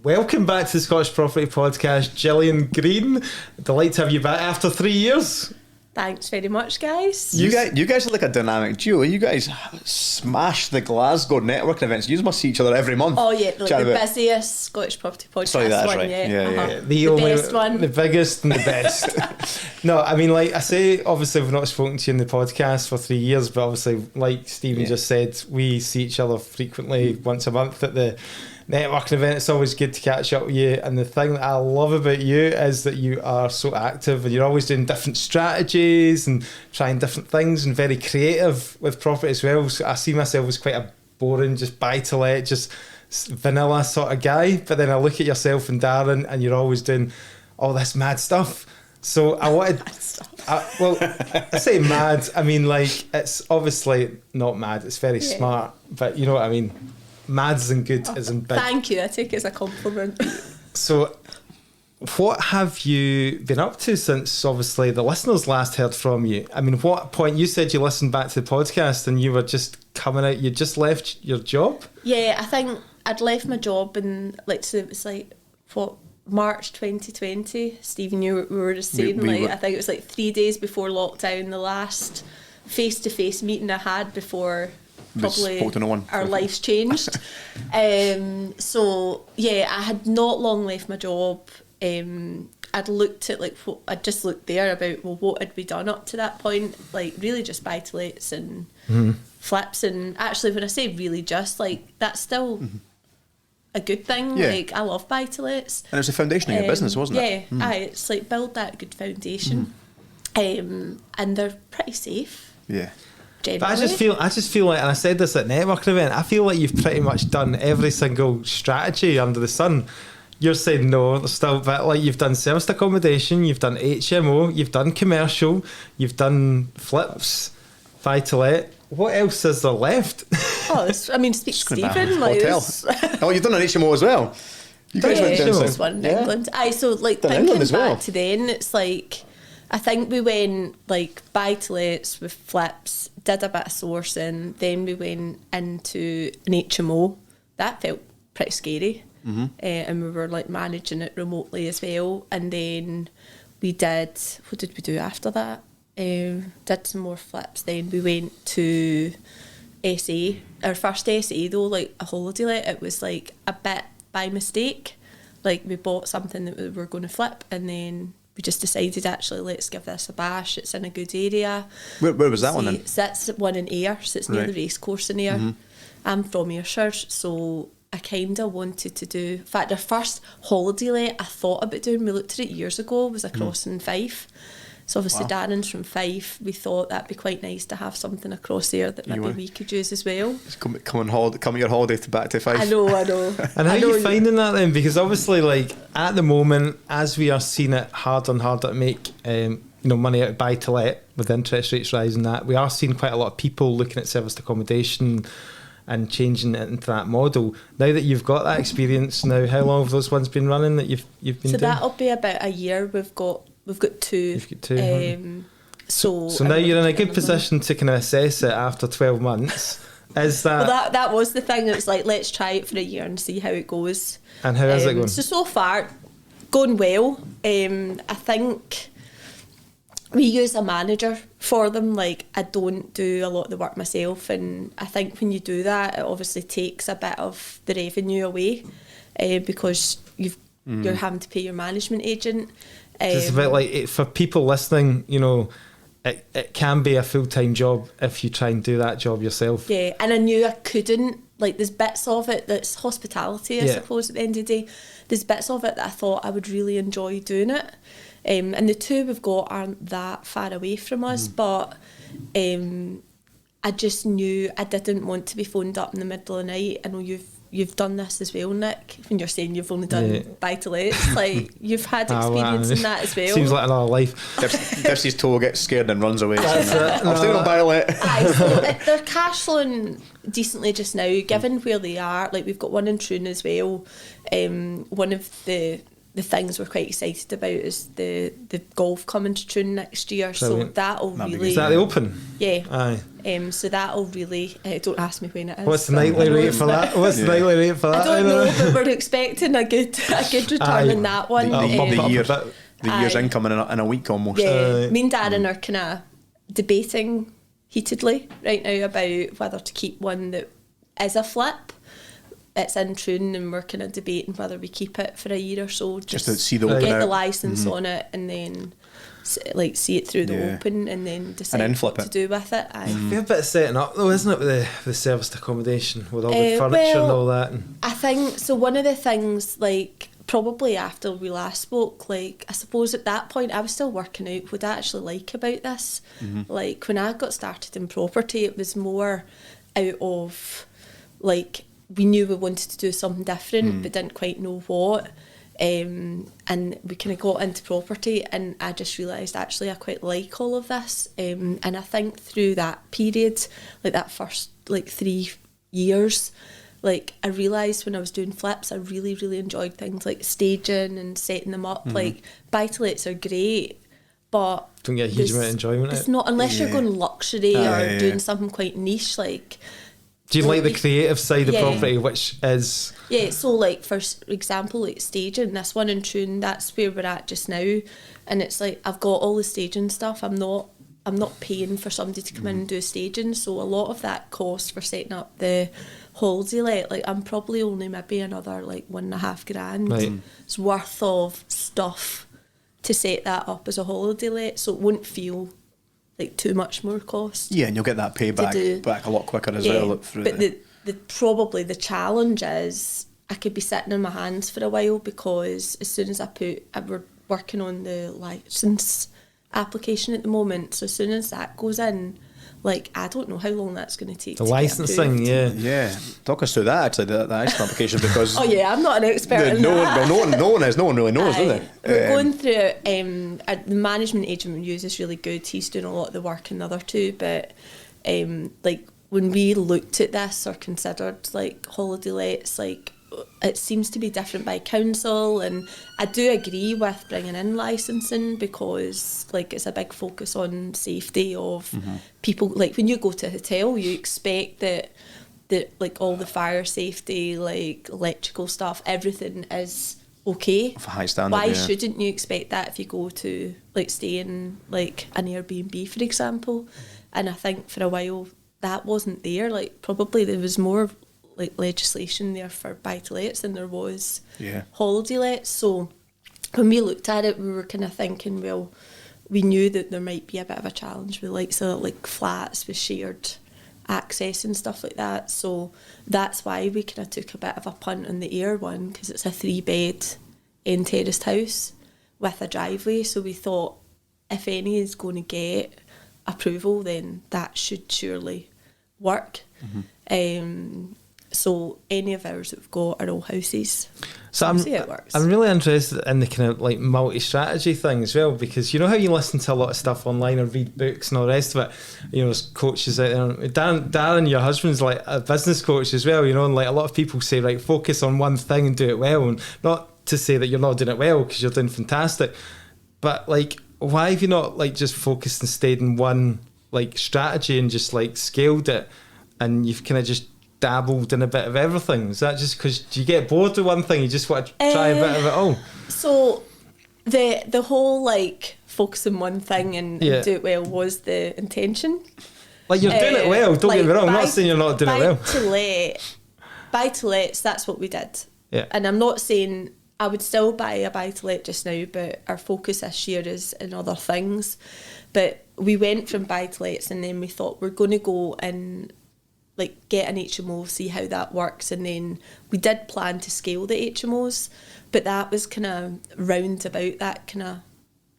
Welcome back to the Scottish Property Podcast, Gillian Green. Delighted to have you back after 3 years. Thanks very much, guys. You guys are like a dynamic duo. You guys smash the Glasgow networking events. You must see each other every month. Oh yeah, like the busiest Scottish Property Podcast. Sorry, that's one, right. Yeah. The best one. The biggest and the best. No, I mean, like I say, obviously we've not spoken to you in the podcast for 3 years, but obviously, like Stephen just said, we see each other frequently once a month at the networking event. It's always good to catch up with you, and the thing that I love about you is that you are so active and you're always doing different strategies and trying different things and very creative with property as well. So I see myself as quite a boring, just buy to let, just vanilla sort of guy, but then I look at yourself and Darren and you're always doing all this mad stuff. So I wanted I say mad, I mean, like, it's obviously not mad, it's very smart, but you know what I mean. Mad isn't good, isn't big. Thank you, I take it as a compliment. So, what have you been up to since, obviously, the listeners last heard from you? I mean, what point, you said you listened back to the podcast and you were just coming out, you just left your job? Yeah, I think I'd left my job in, so it was March 2020. Stephen, we were just saying, I think it was 3 days before lockdown, the last face-to-face meeting I had before probably our lives changed. So yeah, I had not long left my job. I'd looked at I'd just looked there about what had we done up to that point, really just buy-to-lets and flips, and actually when I say really just, that's still a good thing. I love buy-to-lets, and it was the foundation of your business, wasn't it? Yeah, it's build that good foundation. And they're pretty safe. Yeah. Generally. But I just feel like, and I said this at networking event, I feel like you've pretty much done every single strategy under the sun. You're saying no, there's still, but you've done serviced accommodation, you've done HMO, you've done commercial, you've done flips, buy to let. What else is there left? Speak to Stephen. Oh, you've done an HMO as well. You guys went down south. One in England. Thinking back to then, it's I think we went buy to lets with flips, did a bit of sourcing, then we went into an HMO. That felt pretty scary. And we were managing it remotely as well. And then we did, what did we do after that? Did some more flips. Then we went to SA. Our first SA though, a holiday let, it was a bit by mistake. We bought something that we were going to flip, and then we just decided, actually, let's give this a bash. It's in a good area. Where was that one then? So that's one in Ayr, so it's near the racecourse in Ayr. I'm from Ayrshire, so I kind of wanted to do... In fact, our first holiday let I thought about doing, we looked at it years ago, was across in Fife. So obviously Darren's from Fife. We thought that'd be quite nice to have something across there that maybe we could use as well. Just come your holiday back to Fife. I know. And how are you finding that then? Because obviously, at the moment, as we are seeing it harder and harder to make money out of buy to let with interest rates rising, that we are seeing quite a lot of people looking at serviced accommodation and changing it into that model. Now that you've got that experience, now how long have those ones been running that you've been doing? So that'll be about a year. We've got two. You've got two. So now you're in a good position to kind of assess it after 12 months. Is that... Well, that was the thing. It was let's try it for a year and see how it goes. And how is it going? So far, going well. I think we use a manager for them. I don't do a lot of the work myself, and I think when you do that, it obviously takes a bit of the revenue away because you're having to pay your management agent. It's a bit for people listening, it can be a full-time job if you try and do that job yourself. Yeah, and I knew I couldn't. There's bits of it that's hospitality, I suppose, at the end of the day. There's bits of it that I thought I would really enjoy doing it. And the two we've got aren't that far away from us, but I just knew I didn't want to be phoned up in the middle of the night. I know you've done this as well, Nick, when you're saying you've only done buy-to-lets. You've had experience in that as well. Seems like another life. Dips his toe, gets scared and runs away. That's it. I'm still on buy-to-let. So they're cash flowing decently just now, given where they are. We've got one in Troon as well. One of the things we're quite excited about is the golf coming to Troon next year. Brilliant. So that'll really... Is that the Open? Yeah. Aye. So that'll really, don't ask me when it is. What's the nightly rate for that? What's the nightly rate for that? I don't know, but we're expecting a good return on that one. The year's income in a week almost. Yeah, me and Darren are kind of debating heatedly right now about whether to keep one that is a flip. It's in Troon, and we're kind of debating whether we keep it for a year or so, just to see get the licence on it, and then see it through the open, and then decide what to do with it. Be a bit of setting up though, isn't it, with the serviced accommodation, with all the furniture and all that? I think so. One of the things, probably after we last spoke, I suppose at that point I was still working out what I actually like about this. When I got started in property, it was more out of we knew we wanted to do something different, but didn't quite know what. And we kind of got into property, and I just realised actually I quite like all of this. And I think through that period, that first 3 years, I realised when I was doing flips, I really, really enjoyed things like staging and setting them up. Buy-to-lets are great, but don't get a huge amount of enjoyment. It's not unless you're going luxury or doing something quite niche. Do you like the creative side of property, which is... Yeah, so for example, staging, this one in Troon, that's where we're at just now. And it's I've got all the staging stuff. I'm not paying for somebody to come in and do staging. So a lot of that cost for setting up the holiday let, I'm probably only maybe another $1,500 it's worth of stuff to set that up as a holiday let. So it won't feel too much more cost. Yeah, and you'll get that payback back a lot quicker as well. But probably the challenge is I could be sitting on my hands for a while, because as soon as we're working on the licence application at the moment, so as soon as that goes in, I don't know how long that's going to take. The licensing, yeah. Talk us through that actually, the licence application, because I'm not an expert in that. No one is. No one really knows, is it? We're going through the management agent we use is really good. He's doing a lot of the work in the other two, but when we looked at this or considered holiday lets, it seems to be different by council, and I do agree with bringing in licensing, because it's a big focus on safety of people. When you go to a hotel, you expect that all the fire safety, electrical stuff, everything is okay. Of a high standard. Why shouldn't you expect that if you go to stay in an Airbnb, for example? And I think for a while that wasn't there. Probably there was more legislation there for buy-to-lets than there was holiday lets. So when we looked at it, we were kind of thinking, well, we knew that there might be a bit of a challenge with flats with shared access and stuff like that. So that's why we kind of took a bit of a punt on the Air one, because it's a 3-bed end terraced house with a driveway. So we thought if any is going to get approval, then that should surely work. So any of ours that we've got are all houses. So it works. I'm really interested in the kind of multi-strategy thing as well, because you know how you listen to a lot of stuff online or read books and all the rest of it. There's coaches out there. Darren, your husband's a business coach as well. And a lot of people say, focus on one thing and do it well, and not to say that you're not doing it well, because you're doing fantastic. But why have you not just focused and stayed in one strategy and just scaled it, and you've kind of just dabbled in a bit of everything? Is that just because you get bored of one thing, you just want to try a bit of it all? So the whole focus on one thing and do it well was the intention. You're doing it well, don't get me wrong, I'm not saying you're not doing it well. Buy-to-lets, that's what we did. Yeah. And I'm not saying I would still buy a buy-to-let just now, but our focus this year is in other things. But we went from buy-to-lets, and then we thought we're going to go and get an HMO, see how that works, and then we did plan to scale the HMOs, but that was kind of round about that kind of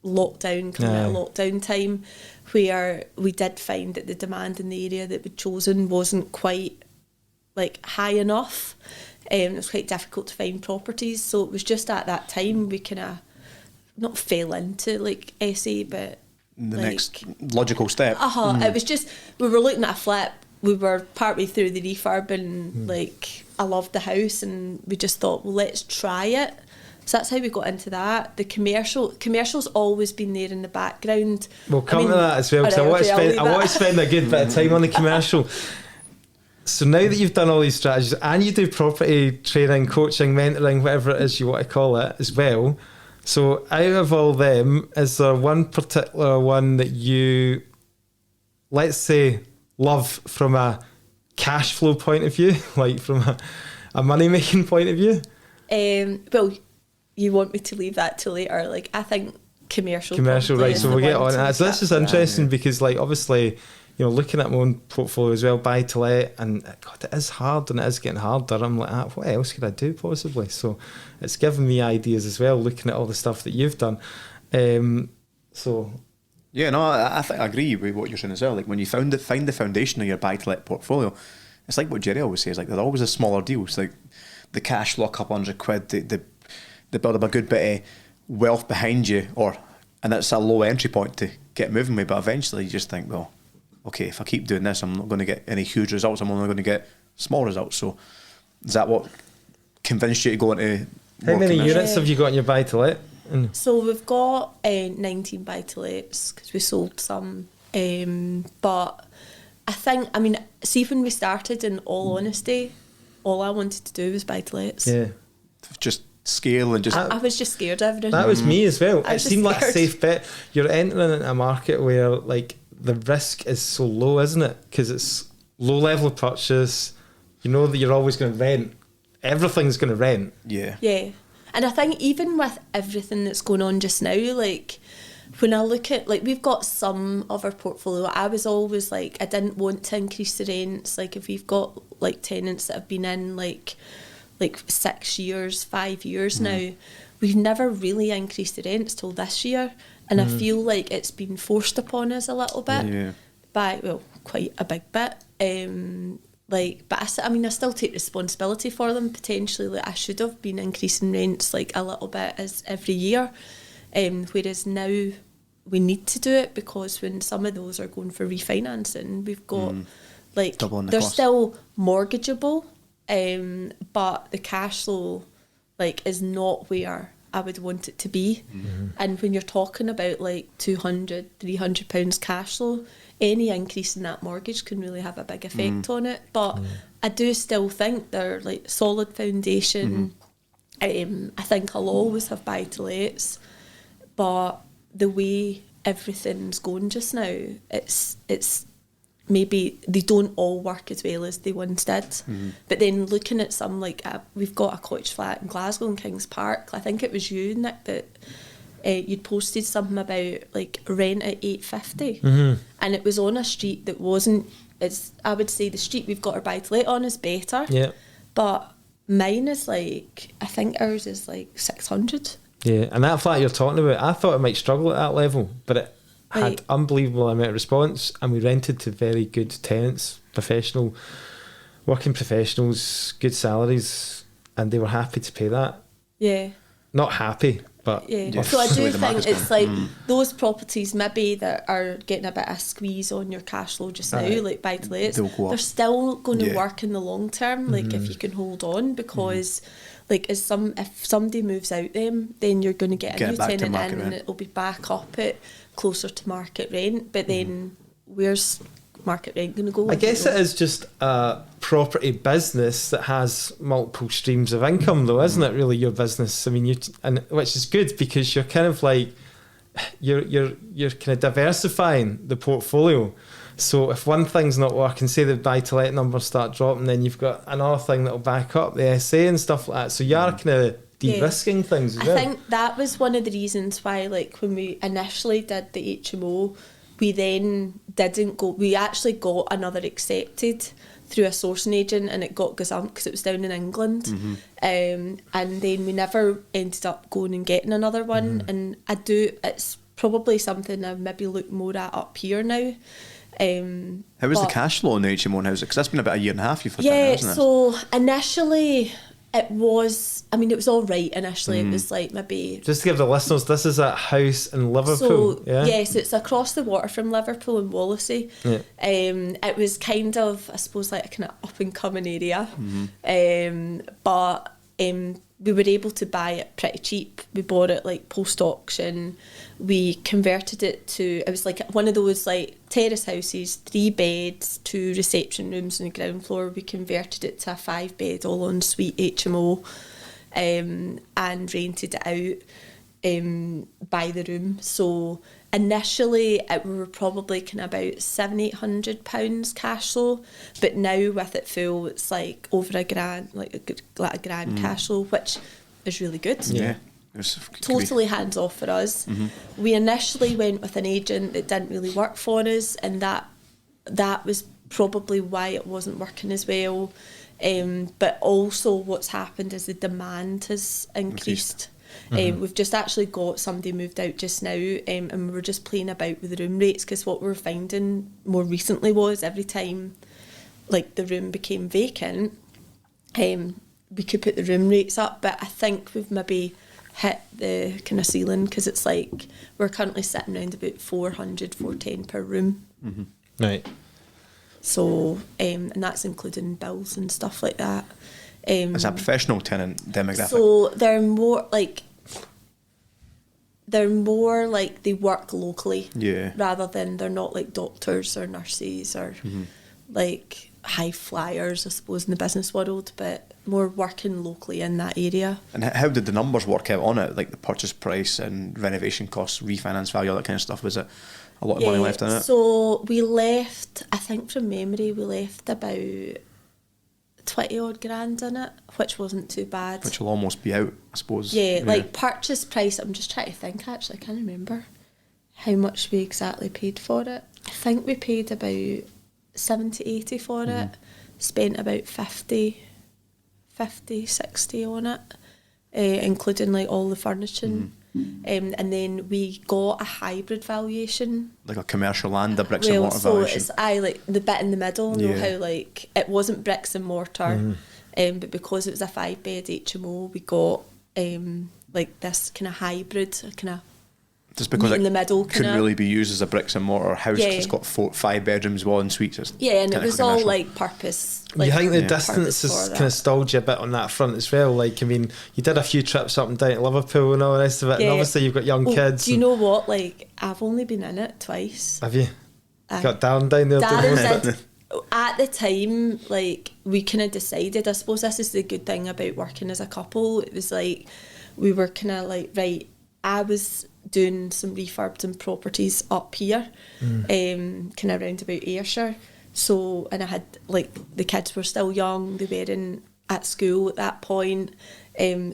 lockdown, coming out of lockdown time, where we did find that the demand in the area that we'd chosen wasn't quite high enough. It was quite difficult to find properties, so it was just at that time we kind of not fell into SA, but the next logical step. It was just, we were looking at a flip. We were partway through the refurb, and I loved the house, and we just thought, well, let's try it. So that's how we got into that. The commercial's always been there in the background. We'll come to that as well, because I want to spend a good bit of time on the commercial. So now that you've done all these strategies, and you do property training, coaching, mentoring, whatever it is you want to call it as well. So out of all them, is there one particular one that you, let's say, love from a cash flow point of view, like from a money making point of view? Well, you want me to leave that till later? Like, I think commercial, right? So we'll get on that. So this is interesting because, like, obviously, you know, looking at my own portfolio as well, buy to let, and God, it is hard and it is getting harder. I'm like, what else could I do possibly? So it's given me ideas as well, looking at all the stuff that you've done. So yeah, no, I think I agree with what you're saying as well. Like when you find the foundation of your buy to let portfolio, it's like what Jerry always says. Like there's always a smaller deals, like the cash flow, a couple £100, they build up a good bit of wealth behind you, and it's a low entry point to get moving with. But eventually, you just think, well, okay, if I keep doing this, I'm not going to get any huge results. I'm only going to get small results. So, is that what convinced you to go into? How many units have you got in your buy to let? So we've got 19 buy to lets because we sold some, but I think, I mean, see, when we started, in all honesty, all I wanted to do was buy to lets. Yeah, just scale and just. I was just scared of everything. That was me as well. It seemed like a scared. safe bet. You're entering into a market where, like, the risk is so low, isn't it? Because it's low level of purchase. You know that you're always going to rent. Everything's going to rent. Yeah. Yeah. And I think even with everything that's going on just now, like when I look at, like, we've got some of our portfolio, I was always like, I didn't want to increase the rents. Like if we've got like tenants that have been in like 6 years, 5 years now, we've never really increased the rents till this year. And I feel like it's been forced upon us a little bit by, well, quite a big bit. But I still take responsibility for them potentially. Like I should have been increasing rents like a little bit as every year, whereas now we need to do it because when some of those are going for refinancing, we've got like they're still mortgageable, but the cash flow like is not where I would want it to be. And when you're talking about like £200-300 cash flow, any increase in that mortgage can really have a big effect on it. But I do still think they're like solid foundation. I think I'll always have buy to lets, but the way everything's going just now, it's maybe they don't all work as well as they once did. But then looking at some, like we've got a cottage flat in Glasgow in Kings Park. I think it was you, Nick, that you'd posted something about like rent at £850, and it was on a street that wasn't. I would say the street we've got our buy to let on is better. Yeah, but mine is like, I think ours is like 600. Yeah, and that flat you're talking about, I thought it might struggle at that level, but it had unbelievable amount of response, and we rented to very good tenants, working professionals, good salaries, and they were happy to pay that. Yeah. Not happy, but so I do think it's like those properties maybe that are getting a bit of squeeze on your cash flow just now, like buy to lets, they're still going to work in the long term, like if you can hold on, because like if somebody moves out them, then you're going to get a new tenant in and it'll be back up at closer to market rent. But then where's market rent going to go? I guess it is just a property business that has multiple streams of income, though, isn't it? Really, your business. I mean, which is good because you're kind of like you're kind of diversifying the portfolio. So if one thing's not working, say the buy to let numbers start dropping, then you've got another thing that'll back up the SA and stuff like that. So you are kind of de-risking things as well. I think that was one of the reasons why, like when we initially did the HMO, we then didn't go. We actually got another accepted through a sourcing agent, and it got gazumped because it was down in England. And then we never ended up going and getting another one. And it's probably something I maybe look more at up here now. How was the cash flow on the HMO and house? Because that's been about a year and a half you've had that, hasn't it? So initially it was all right initially. It was like maybe... Just to give the listeners, this is a house in Liverpool. So, yes, it's across the water from Liverpool in Wallasey. Yeah. It was kind of, I suppose, like a kind of up-and-coming area. But we were able to buy it pretty cheap. We bought it like post auction. We converted it to, it was like one of those like terrace houses, 3 beds, 2 reception rooms on the ground floor. We converted it to a 5-bed all en suite HMO, and rented it out by the room. So initially we were probably kind of about £700-800 cash flow, but now with it full it's like over £1,000, like a grand cash flow, which is really good. Yeah. Totally hands off for us. We initially went with an agent that didn't really work for us, and that was probably why it wasn't working as well. But also what's happened is the demand has increased. We've just actually got somebody moved out just now, and we were just playing about with the room rates, because what we were finding more recently was every time like the room became vacant, we could put the room rates up, but I think we've maybe hit the kind of ceiling, because it's like we're currently sitting around about 410 per room. Right. So and that's including bills and stuff like that. As a professional tenant demographic. So they're more like they work locally, rather than they're not like doctors or nurses or like high flyers, I suppose, in the business world, but more working locally in that area. And how did the numbers work out on it, like the purchase price and renovation costs, refinance value, all that kind of stuff? Was it a lot of money left in it? So we left, I think from memory, we left about 20 odd grand in it, which wasn't too bad. Which will almost be out, I suppose. Yeah, like purchase price, I'm just trying to think actually, I can't remember how much we exactly paid for it. I think we paid about 70-80 for it, spent about 50-60 on it, including like all the furnishing. And then we got a hybrid valuation, like a commercial land, a bricks and mortar valuation. So it's like the bit in the middle, you know how like it wasn't bricks and mortar, but because it was a 5-bed HMO, we got like this kind of hybrid, kind of just because in the middle, couldn't really be used as a bricks and mortar house. It's got 5 bedrooms, 1 suite. And it was all like purpose. Like, you think the distance has kind of stalled you a bit on that front as well? Like, I mean, you did a few trips up and down to Liverpool and all the rest of it, and obviously you've got young kids. Do you know what? Like, I've only been in it twice. Have you? Got Darren down there? Darren did. At the time, like, we kind of decided, I suppose this is the good thing about working as a couple, it was like, we were kind of like, right, I was doing some refurbs and properties up here, kind of around about Ayrshire. So, and I had, like, the kids were still young, they weren't at school at that point.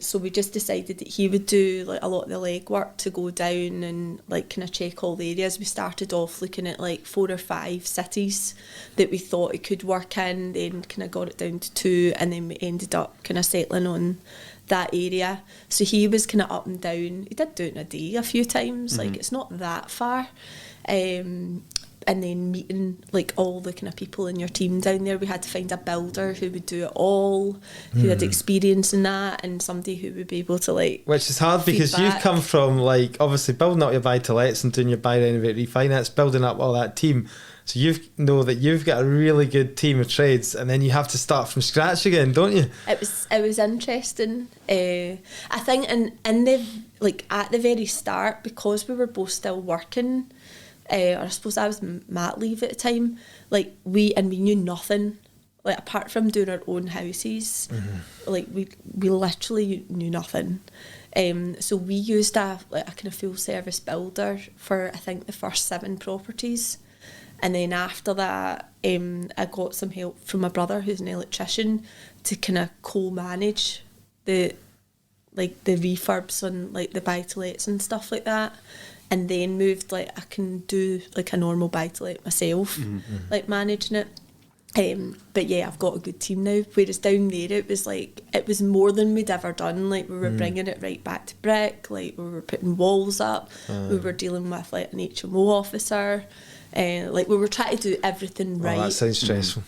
So we just decided that he would do like a lot of the legwork to go down and like kind of check all the areas. We started off looking at like 4 or 5 cities that we thought it could work in, then kind of got it down to 2, and then we ended up kind of settling on that area. So he was kind of up and down. He did do it in a day a few times, like it's not that far. And then meeting like all the kind of people in your team down there, we had to find a builder who would do it all, who had experience in that, and somebody who would be able to like. Which is hard because you've come from like obviously building up your buy to lets and doing your buy renovate refinance, building up all that team. So you know that you've got a really good team of trades, and then you have to start from scratch again, don't you? It was interesting. I think in the like at the very start, because we were both still working. Or I suppose I was mat leave at the time. Like we knew nothing. Like apart from doing our own houses, like we literally knew nothing. So we used a kind of full service builder for I think the first 7 properties, and then after that, I got some help from my brother who's an electrician to kind of co-manage the refurbs and like the buy to lets and stuff like that. And then moved, like, I can do, like, a normal buy-to-let myself, like, managing it. But, yeah, I've got a good team now. Whereas down there, it was more than we'd ever done. Like, we were bringing it right back to brick. Like, we were putting walls up. We were dealing with, like, an HMO officer. Like, we were trying to do everything right. Oh, that sounds stressful.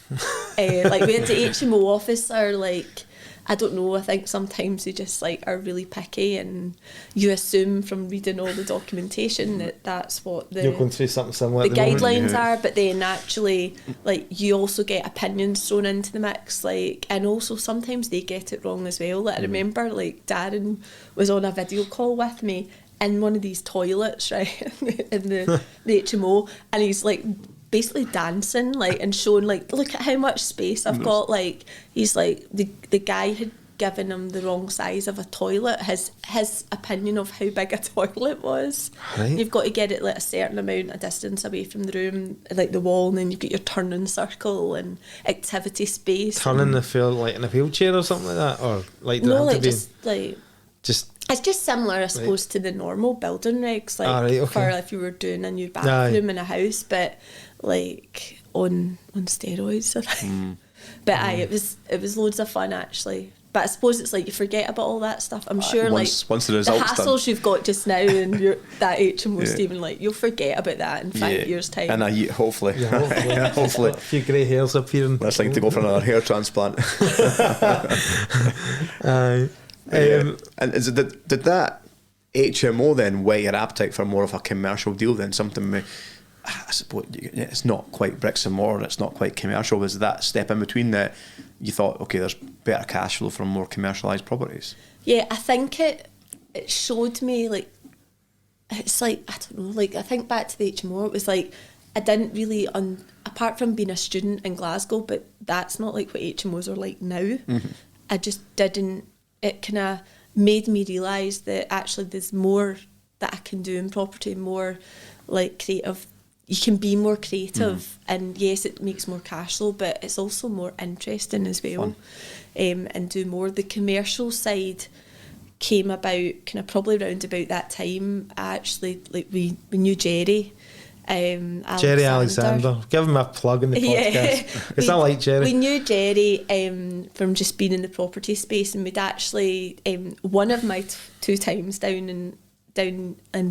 Like, we had the HMO officer, like, I don't know, I think sometimes they just like are really picky, and you assume from reading all the documentation that that's what you're going through something similar the guidelines are, but then actually like you also get opinions thrown into the mix, like, and also sometimes they get it wrong as well. Like I remember like Darren was on a video call with me in one of these toilets, right, in the HMO, and he's like basically dancing, like, and showing like, look at how much space I've got. Like he's like the guy had given him the wrong size of a toilet, his opinion of how big a toilet was. Right. You've got to get it like a certain amount of distance away from the room, like the wall, and then you've got your turning circle and activity space. Turning the field like in a wheelchair or something like that, or like no, like just it's just similar, I suppose, right. to the normal building regs, like right, okay. for if you were doing a new bathroom in a house, but like on steroids. But it was loads of fun actually. But I suppose it's like you forget about all that stuff. I'm sure once the the results hassles done. You've got just now and that HMO, Stephen, like you'll forget about that in 5 years' time. And hopefully. Hopefully. A few grey hairs appearing. That's like to go for another hair transplant. And did that HMO then weigh your appetite for more of a commercial deal than something? I suppose it's not quite bricks and mortar, it's not quite commercial. Was that step in between that you thought, okay, there's better cash flow from more commercialised properties? Yeah, I think it showed me, like, it's like, I don't know, like, I think back to the HMO, it was like, I didn't really, apart from being a student in Glasgow, but that's not like what HMOs are like now. I just didn't, it kind of made me realise that actually there's more that I can do in property, more like creative. You can be more creative, and yes, it makes more cash flow, but it's also more interesting as well, and do more. The commercial side came about kind of probably round about that time. Actually, like we knew Jerry. Jerry Alexander. Give him a plug in the podcast. It's not like Jerry. We knew Jerry from just being in the property space, and we'd actually one of my 2 times down in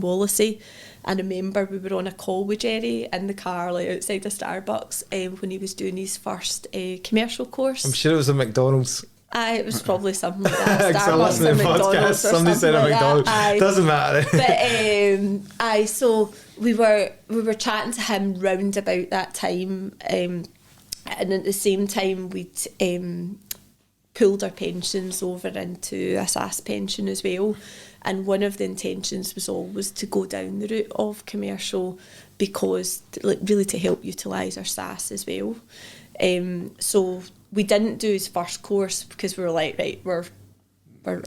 Wallasey. I remember we were on a call with Jerry in the car, like outside a Starbucks, when he was doing his first commercial course. I'm sure it was a McDonald's. It was probably something like that. Starbucks or McDonald's or somebody said a McDonald's. Doesn't matter. But so we were chatting to him round about that time, and at the same time we'd pulled our pensions over into a SAS pension as well. And one of the intentions was always to go down the route of commercial, because really to help utilise our SAS as well. So we didn't do his first course because we were like, right, we're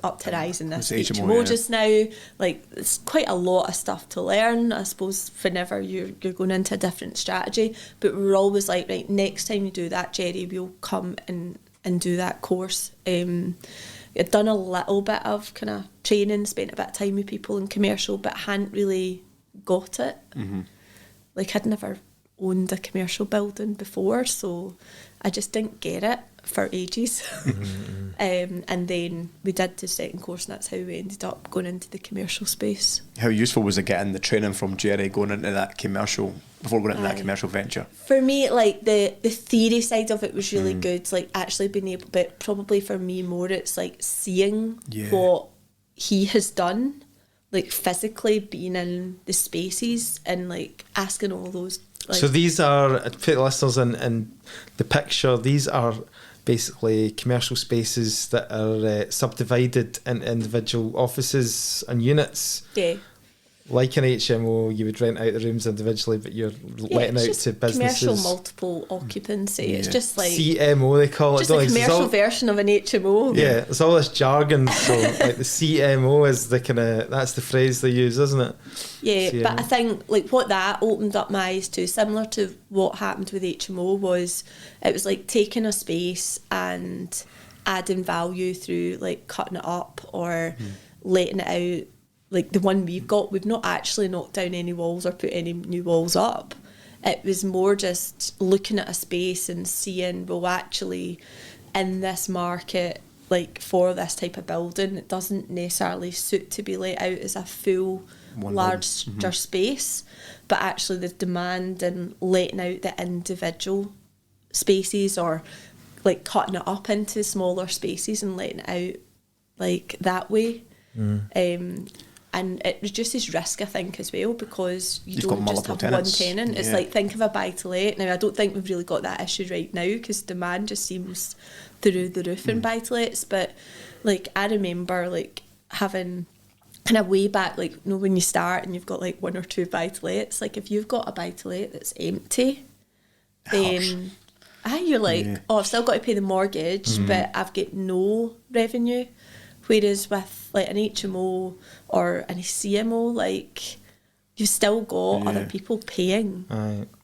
up to rising this HMO just now. Like, it's quite a lot of stuff to learn, I suppose, whenever you're going into a different strategy. But we were always like, right, next time you do that, Jerry, we'll come and do that course. I'd done a little bit of kind of training, spent a bit of time with people in commercial, but hadn't really got it. Like, I'd never owned a commercial building before, so I just didn't get it for ages. And then we did the second course, and that's how we ended up going into the commercial space. How useful was it getting the training from Jerry going into that commercial, before going into that commercial venture? For me, like, the theory side of it was really good, like actually being able, but probably for me more it's like seeing what he has done, like physically being in the spaces and like asking all those. Like, so these are, to put listeners in the picture, these are basically commercial spaces that are subdivided into individual offices and units. Yeah. Like an HMO, you would rent out the rooms individually, but you're letting out to businesses. Commercial multiple occupancy. It's just like CMO, they call it. Just a commercial version of an HMO. Yeah, it's all this jargon. So like the CMO is the kind of, that's the phrase they use, isn't it? Yeah, CMO. But I think like what that opened up my eyes to, similar to what happened with HMO, was it was like taking a space and adding value through like cutting it up or letting it out. Like the one we've got, we've not actually knocked down any walls or put any new walls up. It was more just looking at a space and seeing, well, actually, in this market, like for this type of building, it doesn't necessarily suit to be let out as a full, larger space, but actually the demand and letting out the individual spaces or like cutting it up into smaller spaces and letting it out like that way. And it reduces risk, I think, as well, because you've don't just have tenants. One tenant. It's like, think of a buy-to-let. Now, I don't think we've really got that issue right now because demand just seems through the roof in buy-to-lets. But, like, I remember, like, having kind of way back, like, you know, when you start and you've got, like, 1 or 2 buy-to-lets, like, if you've got a buy-to-let that's empty, then you're like, I've still got to pay the mortgage, but I've got no revenue. Whereas with like an HMO or an CMO, like you've still got other people paying.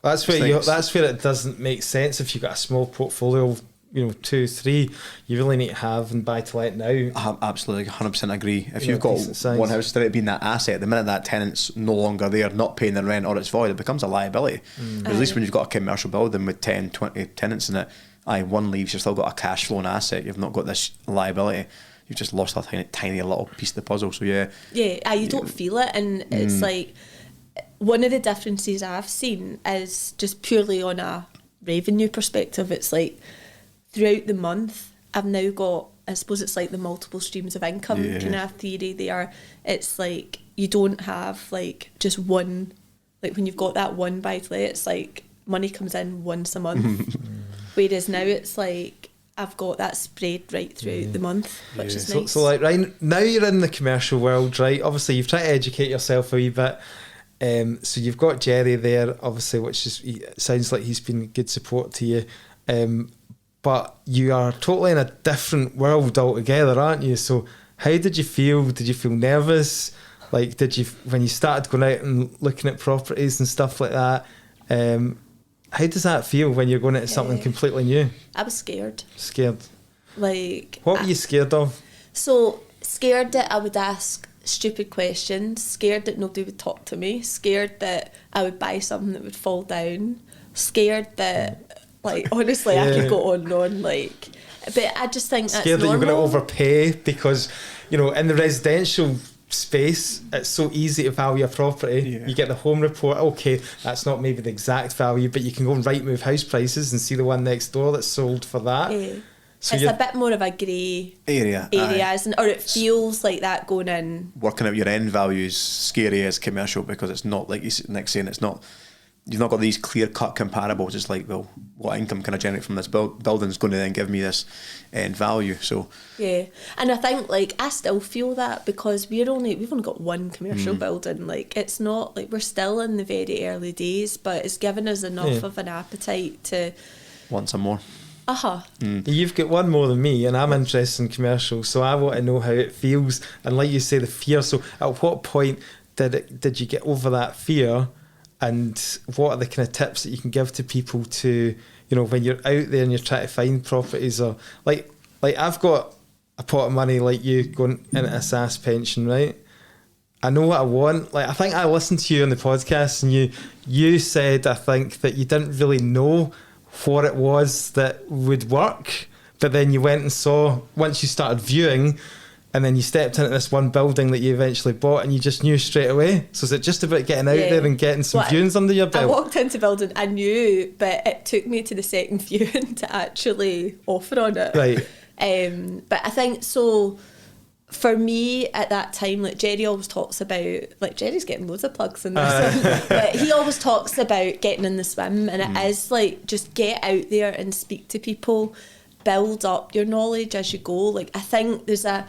That's where it doesn't make sense if you've got a small portfolio, you know, 2, 3. You really need to have and buy to let now. I absolutely 100% agree. If you've got one house, instead of being that asset, the minute that tenant's no longer there, not paying the rent or it's void, it becomes a liability. At least when you've got a commercial building with 10, 20 tenants in it, one leaves, you've still got a cash flowing asset. You've not got this liability. You've just lost a tiny little piece of the puzzle. So you don't feel it, and it's like one of the differences I've seen is just purely on a revenue perspective. It's like throughout the month, I've now got, I suppose it's like the multiple streams of income kind of theory there. It's like you don't have like just one, like when you've got that one buy-to-let, it's like money comes in once a month. Whereas now it's like I've got that spread right throughout the month, which is nice. So like right now you're in the commercial world, right? Obviously you've tried to educate yourself a wee bit. So you've got Jerry there, obviously, which is, it sounds like he's been good support to you. But you are totally in a different world altogether, aren't you? So how did you feel? Did you feel nervous? Like, did you, when you started going out and looking at properties and stuff like that, how does that feel when you're going into something completely new? I was scared. Scared? Like... What were you scared of? So, scared that I would ask stupid questions, scared that nobody would talk to me, scared that I would buy something that would fall down, scared that, like, honestly, I could go on and on, like... But I just think that's scared normal. That you're going to overpay because, you know, in the residential space, it's so easy to value a property. You get the home report, okay, that's not maybe the exact value, but you can go and Rightmove house prices and see the one next door that's sold for that. So it's a bit more of a grey area, isn't it? Or it feels like that going in. Working out your end value is scary as commercial because it's not like Nick's saying, it's not, you've not got these clear-cut comparables. It's like, well, what income can I generate from this building is going to then give me this end value. So and I think like I still feel that because we've only got one commercial building. Like it's not like we're still in the very early days, but it's given us enough of an appetite to want some more. You've got one more than me, and I'm interested in commercial, so I want to know how it feels. And like you say, the fear. So at what point did you get over that fear? And what are the kind of tips that you can give to people to, you know, when you're out there and you're trying to find properties, or like I've got a pot of money like you going into a SAS pension, right? I know what I want. Like I think I listened to you on the podcast and you said, I think, that you didn't really know what it was that would work, but then you went and saw, once you started viewing, and then you stepped into this one building that you eventually bought and you just knew straight away. So is it just about getting out there and getting some viewings under your belt? I walked into building, I knew, but it took me to the second viewing to actually offer on it. Right. But I think, so for me at that time, like Jerry always talks about, like Jerry's getting loads of plugs in this, but he always talks about getting in the swim, and it is like, just get out there and speak to people, build up your knowledge as you go. Like I think there's a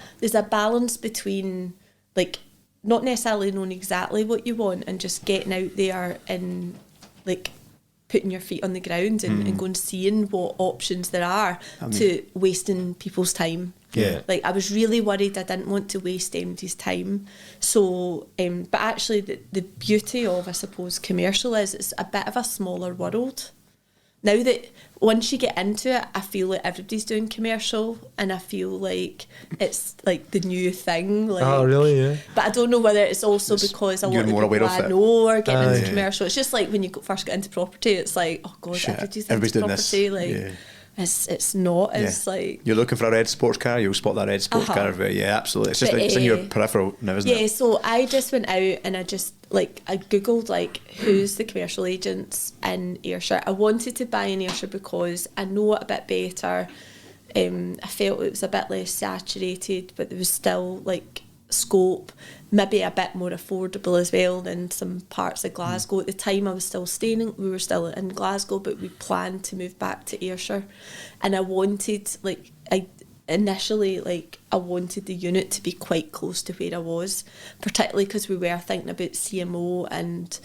balance between like not necessarily knowing exactly what you want and just getting out there and like putting your feet on the ground and going seeing what options there are, to wasting people's time. Like I was really worried I didn't want to waste anybody's time. So but actually the beauty of, I suppose, commercial is it's a bit of a smaller world. Now that once you get into it, I feel like everybody's doing commercial, and I feel like it's like the new thing. Like, oh, really? Yeah. But I don't know whether it's also because a lot of people I know are getting into commercial. It's just like when you first get into property, it's like, oh God, everybody's into property. it's not as like... You're looking for a red sports car, you'll spot that red sports car everywhere. Yeah, absolutely. It's just it's in your peripheral now, isn't it? Yeah, so I just went out and I Googled like who's the commercial agents in Ayrshire. I wanted to buy in Ayrshire because I know it a bit better. I felt it was a bit less saturated, but there was still like scope, maybe a bit more affordable as well than some parts of Glasgow. At the time I was still we were still in Glasgow, but we planned to move back to Ayrshire, and I wanted initially I wanted the unit to be quite close to where I was, particularly because we were thinking about CMO, and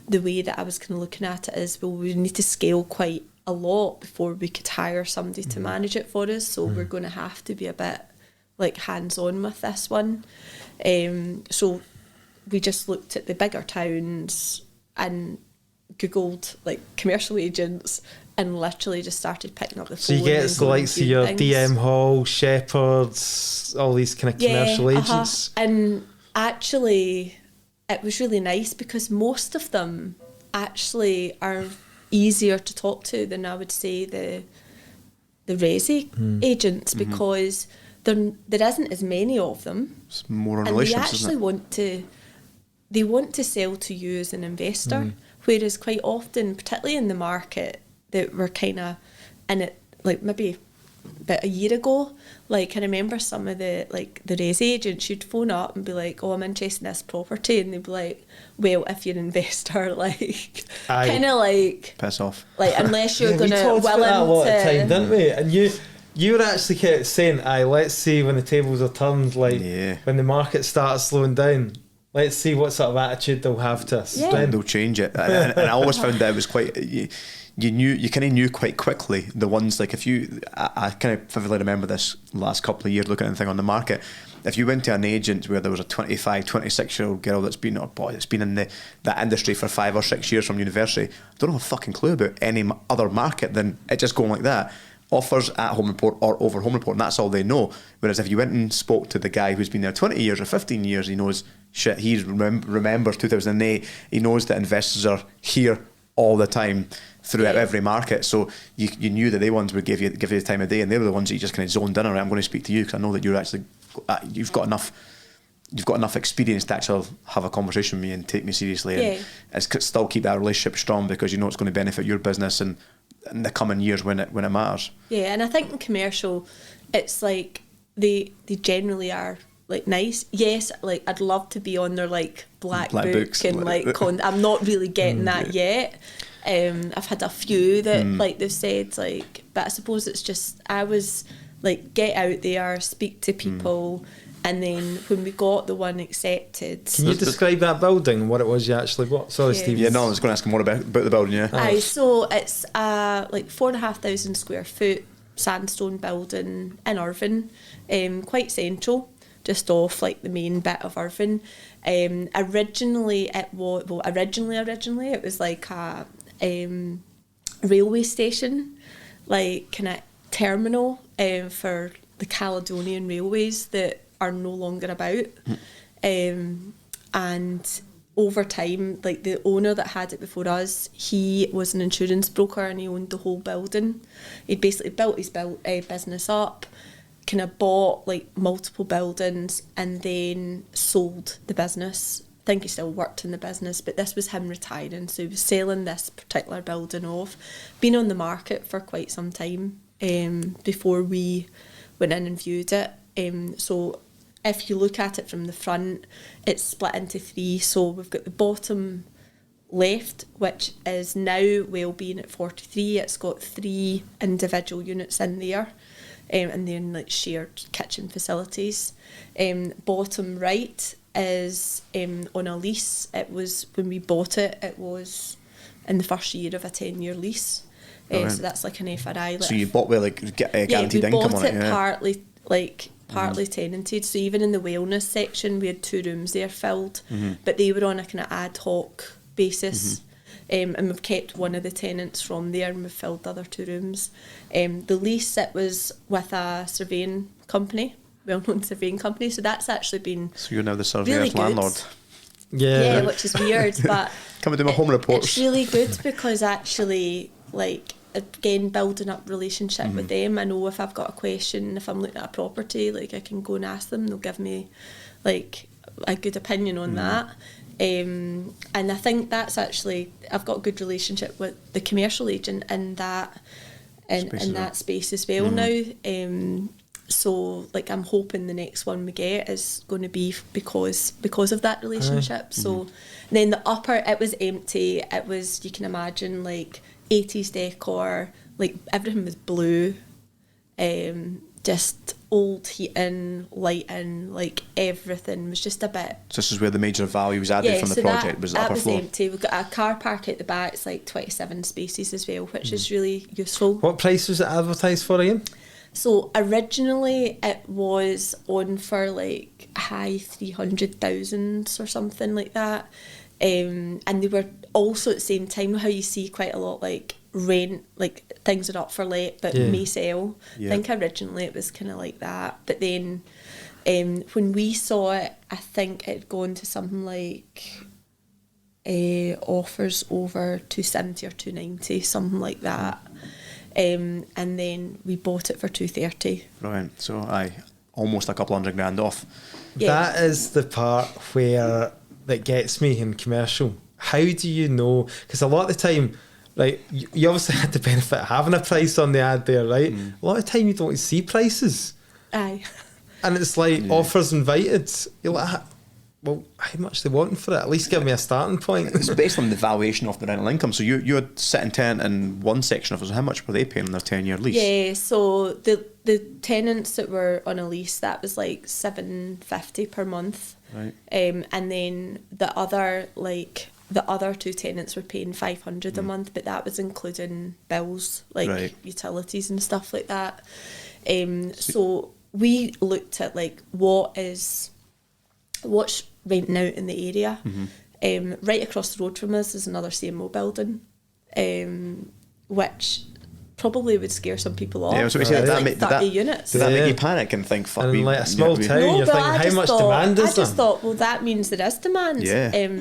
the way that I was kind of looking at it is, well, we need to scale quite a lot before we could hire somebody to manage it for us, so we're going to have to be a bit like hands-on with this one. So we just looked at the bigger towns and Googled like commercial agents and literally just started picking up the phone. So you get the likes of your DM Hall, Shepherds, all these kind of commercial agents. And actually it was really nice because most of them actually are easier to talk to than I would say the resi agents, because there isn't as many of them. It's more on relations, isn't it? They want to sell to you as an investor, whereas quite often, particularly in the market that we're kind of in it, like maybe about a year ago, like I remember some of the resi agents, you'd phone up and be like, oh, I'm interested in this property, and they'd be like, well, if you're an investor, like kind of like piss off, like unless you're gonna we talked about that a lot of time, didn't we? And you were actually kept saying, let's see when the tables are turned, like when the market starts slowing down, let's see what sort of attitude they'll have to us. Then they'll change it. And I always found that it was quite, you kind of knew quite quickly the ones, like if you, I kind of vividly remember this last couple of years looking at anything on the market. If you went to an agent where there was a 25, 26-year-old girl that's been in that industry for 5 or 6 years from university, don't have a fucking clue about any other market than it just going like that. Offers at home report or over home report, and that's all they know. Whereas if you went and spoke to the guy who's been there 20 years or 15 years, he knows shit. He remembers 2008. He knows that investors are here all the time throughout every market. So you knew that they ones would give you the time of day, and they were the ones that you just kind of zoned in on. I'm going to speak to you because I know that you're actually you've got enough experience to actually have a conversation with me and take me seriously, and still keep that relationship strong, because you know it's going to benefit your business and in the coming years when it matters. Yeah, and I think in commercial, it's like they generally are like nice. Yes, like I'd love to be on their like black book and like I'm not really getting that yet. I've had a few that like they've said like, but I suppose it's just I was like get out there, speak to people. And then when we got the one accepted... Can you describe that building and what it was you actually bought? Sorry, Steve. Yeah, no, I was going to ask him more about the building, yeah. So it's like 4,500 square foot sandstone building in Irvine, quite central, just off like the main bit of Irvine. Originally it was like a railway station, like kind of terminal for the Caledonian Railways that are no longer about, and over time, like the owner that had it before us, he was an insurance broker and he owned the whole building. He'd basically built his business up, kind of bought like multiple buildings and then sold the business. I think he still worked in the business, but this was him retiring, so he was selling this particular building off. Been on the market for quite some time before we went in and viewed it. So if you look at it from the front, it's split into 3. So we've got the bottom left, which is now well-being at 43. It's got 3 individual units in there, and then like shared kitchen facilities. Bottom right is on a lease. It was when we bought it. It was in the first year of a 10-year lease. So that's like an FRI. So you bought with like guaranteed income on it. We bought it partly tenanted. So even in the wellness section, we had 2 rooms there filled, but they were on a kind of ad hoc basis. And we've kept one of the tenants from there, and we've filled the other 2 rooms. The lease, it was with a surveying company, well-known surveying company. So that's actually been So you're now the surveyor's really landlord. Yeah, which is weird, but come and do my home reports. It's really good because actually, like, again, building up relationship with them. I know if I've got a question, if I'm looking at a property, like I can go and ask them, they'll give me like a good opinion on that. And I think that's actually, I've got a good relationship with the commercial agent in that space as well now. So like I'm hoping the next one we get is going to be because of that relationship. So then the upper, it was empty. It was, you can imagine, like 80s decor, like everything was blue, just old heating, lighting, like everything was just a bit. So this is where the major value was added from the project, was the upper floor. Empty. We've got a car park at the back. It's like 27 spaces as well, which is really useful. What price was it advertised for again? So originally it was on for like high 300,000 or something like that. And they were also at the same time, how you see quite a lot like rent, like things are up for let but may sell. I think originally it was kind of like that. But then when we saw it, I think it had gone to something like offers over 270 or 290, something like that. And then we bought it for 230. Brilliant. So almost a couple $100,000 off. Yeah. That is the part where that gets me in commercial. How do you know? Because a lot of the time, like you obviously had the benefit of having a price on the ad there, right? A lot of the time you don't see prices. Aye. And it's like offers invited. You're like, well, how much they wanting for it? At least give me a starting point. It's based on the valuation of the rental income. So you're sitting tenant in one section of it. So how much were they paying on their 10-year lease? Yeah, so the tenants that were on a lease, that was like $750 per month. Right. And then the other two tenants were paying $500 a month, but that was including bills like utilities and stuff like that. So we looked at like what's renting out in the area. Right across the road from us is another CMO building, which probably would scare some people off. Yeah, so like 30 units. Does that make you panic and think, fuck me? And like a small town, you're thinking, how much demand is there? I just thought, well, that means there is demand. Yeah.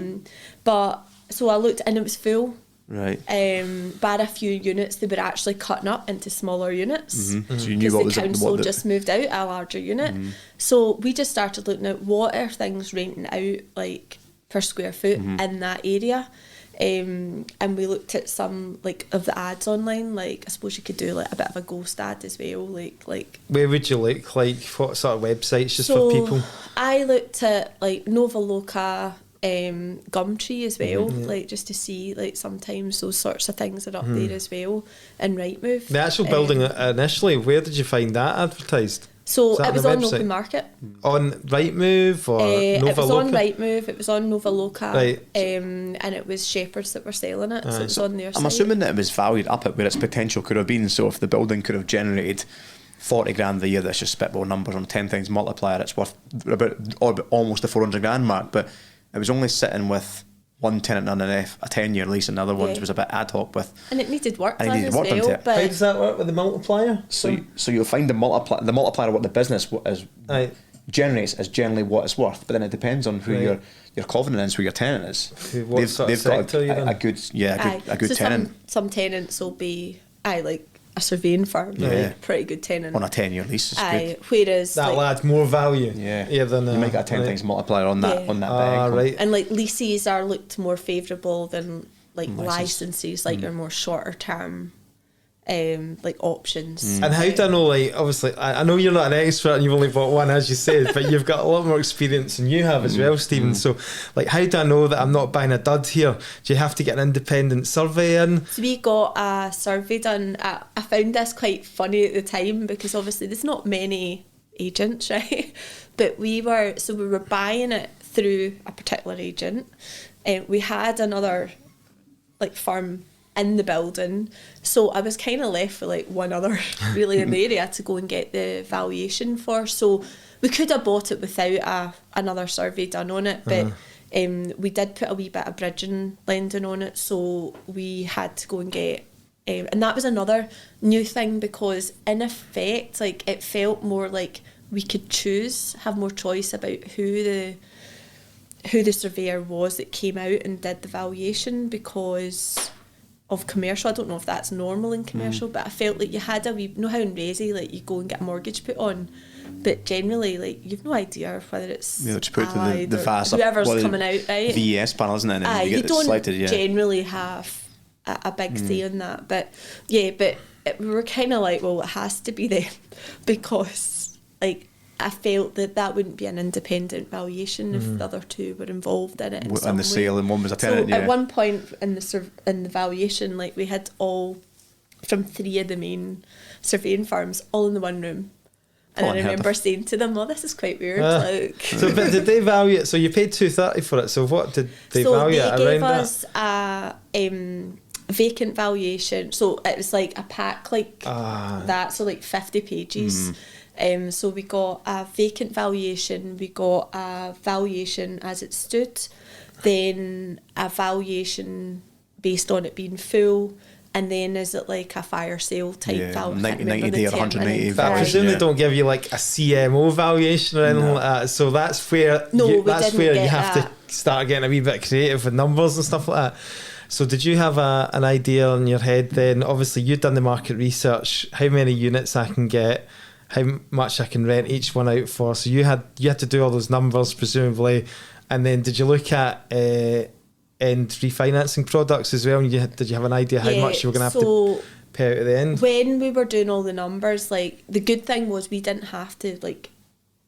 But so I looked and it was full. Right. Bar a few units, they were actually cutting up into smaller units. So you knew what was the council just moved out a larger unit. So we just started looking at what are things renting out like per square foot in that area. And we looked at some like of the ads online. Like I suppose you could do like a bit of a ghost ad as well. Like where would you look? Like what sort of websites just for people? I looked at like Nova Loca, Gumtree as well, like just to see like sometimes those sorts of things are up there as well, and Rightmove. The actual building initially, where did you find that advertised? So it was on Open Market. On Rightmove or Nova Loca? It was on Rightmove, it was on Nova Loca, right. And it was Shepherds that were selling it, so it was on their site. I'm assuming that it was valued up at where its potential could have been, so if the building could have generated 40 grand a year, that's just spitball numbers on 10 times multiplier, it's worth about almost the 400 grand mark, but it was only sitting with one tenant on a 10-year lease, and the other ones was a bit ad hoc with. And it needed work done as well. How does that work with the multiplier? So you'll find the multiplier what the business generates is generally what it's worth, but then it depends on who your covenant is, who your tenant is. They've got a good tenant. Some tenants will be like a surveying firm, like pretty good tenant on a 10-year lease. Is good. Whereas that'll add more value. Than you might get a 10 times multiplier on that bag. Right. And like leases are looked more favourable than like licenses, like your more shorter term like options. And how do I know, like, obviously I know you're not an expert and you've only bought one, as you said, but you've got a lot more experience than you have as well, Stephen. So like, how do I know that I'm not buying a dud here? Do you have to get an independent survey in? So we got a survey done. I found this quite funny at the time because obviously there's not many agents, right? But we were buying it through a particular agent, and we had another like firm in the building, so I was kind of left with like one other really in the area to go and get the valuation for. So we could have bought it without another survey done on it, but we did put a wee bit of bridging lending on it, so we had to go and get and that was another new thing, because in effect like it felt more like we could have more choice about who the surveyor was that came out and did the valuation, because of commercial. I don't know if that's normal in commercial, but I felt like you had a wee, you know how in resi, like you go and get a mortgage put on, but generally like you've no idea whether it's just put Allied the VAS or whoever's up, coming out, right? VES panel, isn't it? And then you get don't selected, generally have a big say on that, but we were kind of like, well, it has to be them because like I felt that wouldn't be an independent valuation if the other two were involved in it. And the sale, and one was a tenant. So at one point in the valuation, like we had all from 3 of the main surveying firms all in the one room. And I remember saying to them, "Well, this is quite weird." So, but did they value it? So you paid $230 for it. So what did they value it around? So they gave us a vacant valuation. So it was like a pack like that. So like 50 pages. So we got a vacant valuation, we got a valuation as it stood, then a valuation based on it being full, and then is it like a fire sale type value? 90 day or 180. But I presume they don't give you like a CMO valuation or anything like that. So that's where you have to start getting a wee bit creative with numbers and stuff like that. So did you have an idea in your head then? Obviously you'd done the market research, how many units I can get, how much I can rent each one out for. So you had to do all those numbers presumably, and then did you look at end refinancing products as well? And did you have an idea how much you were going to have to pay out at the end? When we were doing all the numbers, like the good thing was we didn't have to like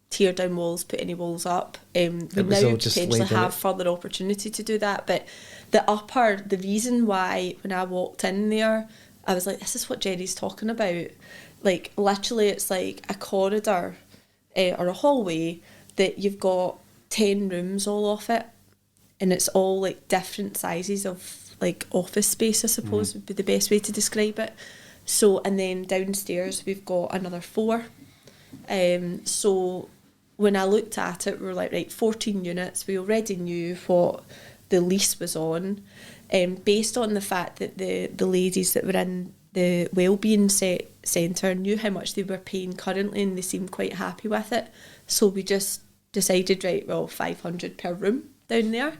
tear down walls, put any walls up. We now potentially have further opportunity to do that, but the reason why when I walked in there, I was like, this is what Jerry's talking about. Like literally it's like a corridor or a hallway that you've got 10 rooms all off it, and it's all like different sizes of like office space, I suppose would be the best way to describe it. So, and then downstairs we've got another 4. So when I looked at it, we were like, right, 14 units. We already knew what the lease was on, based on the fact that the ladies that were in the wellbeing centre knew how much they were paying currently, and they seemed quite happy with it. So we just decided, right, well, 500 per room down there.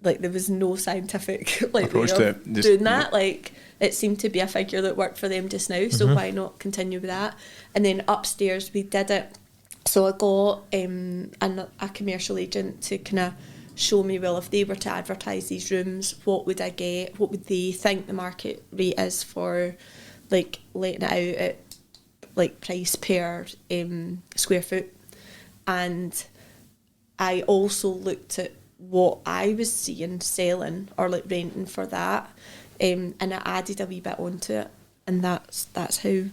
Like there was no scientific like way of doing that. Like it seemed to be a figure that worked for them just now. So why not continue with that? And then upstairs we did it. So I got a commercial agent to kind of show me, well, if they were to advertise these rooms, what would I get? What would they think the market rate is for like letting it out at like price per square foot? And I also looked at what I was seeing selling or like renting for that, and I added a wee bit onto it, and that's how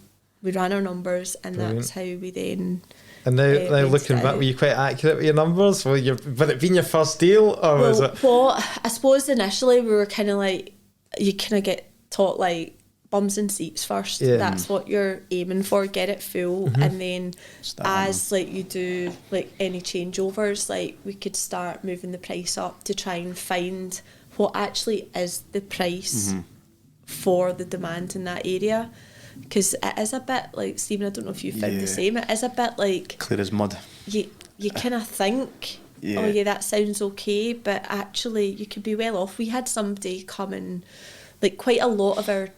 we ran our numbers, and that's how we then. And now looking back, were you quite accurate with your numbers? Would it been your first deal, or was it? Well, I suppose initially we were kind of like, you kind of get taught like bums and seats first. Yeah. That's what you're aiming for. Get it full, and then as like you do like any changeovers, like we could start moving the price up to try and find what actually is the price for the demand in that area. Because it is a bit like, Stephen, I don't know if you found the same, it is a bit like clear as mud. You kind of think, oh yeah, that sounds okay, but actually you could be well off. We had somebody come in, like quite a lot of our